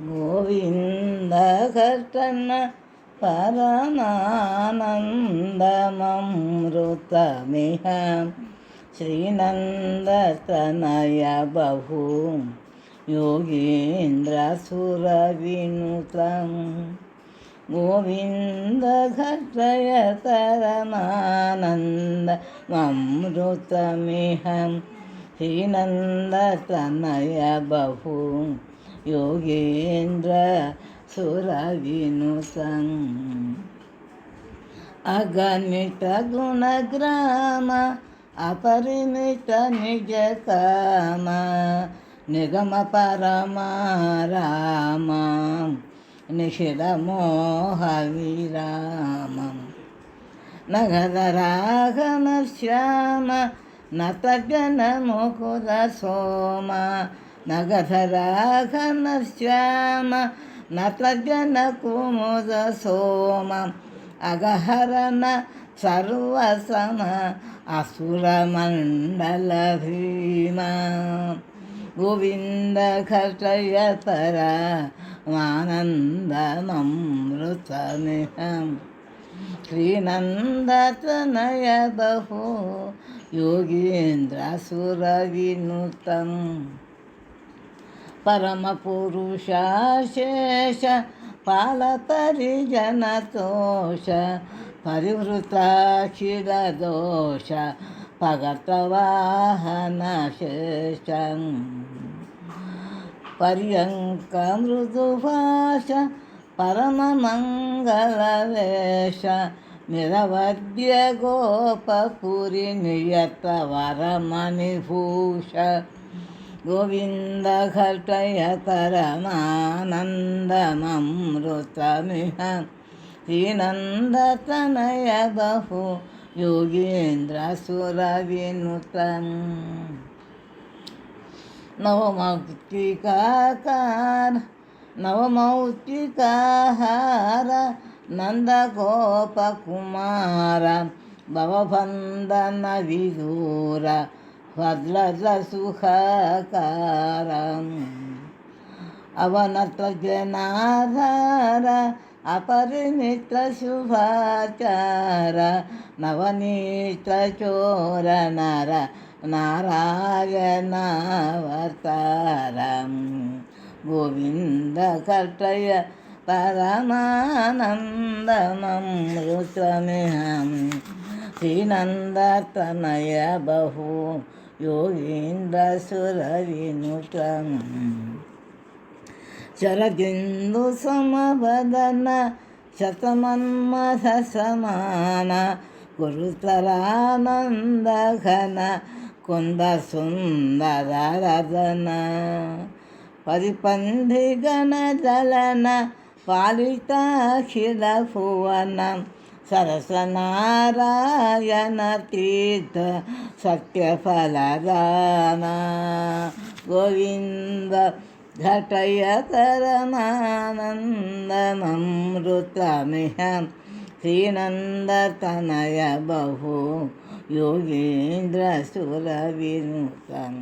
ಗೋವಿಂದ ಕೃಷ್ಣ ಪರಮಾನಂದಮೃತಮಿಹ ಶ್ರೀನಂದತನಯ ಬಹು ಯೋಗೀಂದ್ರ ಸುರವಿನುತಂ ಗೋವಿಂದ ಘಟಯ ಪರಮಾನಂದಮೃತಮಿಹ ಶ್ರೀನಂದತನಯ ಬಹು ಯೋಗೇಂದ್ರ ಸುರವಿನುತಂ ಅಗಣಿತ ಗುಣಗ್ರಾಮ ಅಪರಿಮಿತ ನಿಜ ಕಾಮ ನಿಗಮ ಪರಮ ರಾಮ ನಿಷಿಧ ಮೋಹ ವಿರಾಮ ನಗದ ರಾಘನ ಶ್ಯಾಮ ನತ ಜನ ಮುಕುದ ಸೋಮ ನಗದ ರಾಘನ ಶ್ಯಾಮ ನತ ಜನ ಕುಮುದ ಸೋಮ ಅಗಹರನ ಸರ್ವಸಮ ಅಸುರ ಮಂಡಲ ಭೀಮ ಗೋವಿಂದ ಘಟಯ ಪರಮಾನಂದಮೃತಮಿಹ ಶ್ರೀನಂದತನಯ ಬಹು ಯೋಗೀಂದ್ರ ಸುರವಿನುತಂ ಪರಮಪುರುಷ ಶೇಷ ಪಾಲಪರಿಜನ ತೋಷ ಪರಿವೃತಾಖಿಲ ದೋಷ ಪಗತವಾಹನ ಶೇಷ ಪರ್ಯಂಕ ಮೃದುಭಾಷ ಪರಮಮಂಗಲವೇಷ ನಿರವದ್ಯ ಗೋಪಪುರಿ ನಿಯತ ವರಮಣಿಭೂಷ ಗೋವಿಂದ ಘಟಯ ಪರಮಾನಂದಮೃತಮಿಹ ಶ್ರೀನಂದತನಯ ಬಹು ಯೋಗೀಂದ್ರ ಸುರವಿನುತಂ ನವಮೌಕ್ತಿಕಾಹಾರ ನಂದಗೋಪಕುಮಾರ ಭವಬಂಧನ ವಿದೂರ ಭದ್ರದ ಸುಖಕಾರ ಅವನತ ಜನಾಧಾರ ಅಪರಿಮಿತ ಶುಭಾಚಾರ ನವನೀತ ಚೋರ ನರ ನಾರಾಯಣಾವತಾರ ಗೋವಿಂದ ಕೃಟಯ ಪರಮಾನಂದಮೃತಮಿಹ ಶ್ರೀನಂದತನಯ ಬಹು ಯೋಗೀಂದ್ರ ಸುರವಿನುತಂ ಶರದಿಂದು ಸಮವದನ ಶತಮನ್ಮಥ ಸಮಾನ ಗುರುತರಾನಂದ ಘನ ಕುಂದ ಸುಂದರ ರದನ ಪರಿಪಂಧಿ ಗಣ ಜಲನ ಪಾಲಿತಾಖಿಲ ಭುವನ ಸರಸನಾರಾಯಣ ತೀರ್ಥ ಸತ್ಯಫಲದಾನ ಗೋವಿಂದ ಘಟಯ ಪರಮಾನಂದಮೃತಮಿಹ ಶ್ರೀನಂದತನಯ ಬಹು ಯೋಗೀಂದ್ರ ಸುರವಿನುತಂ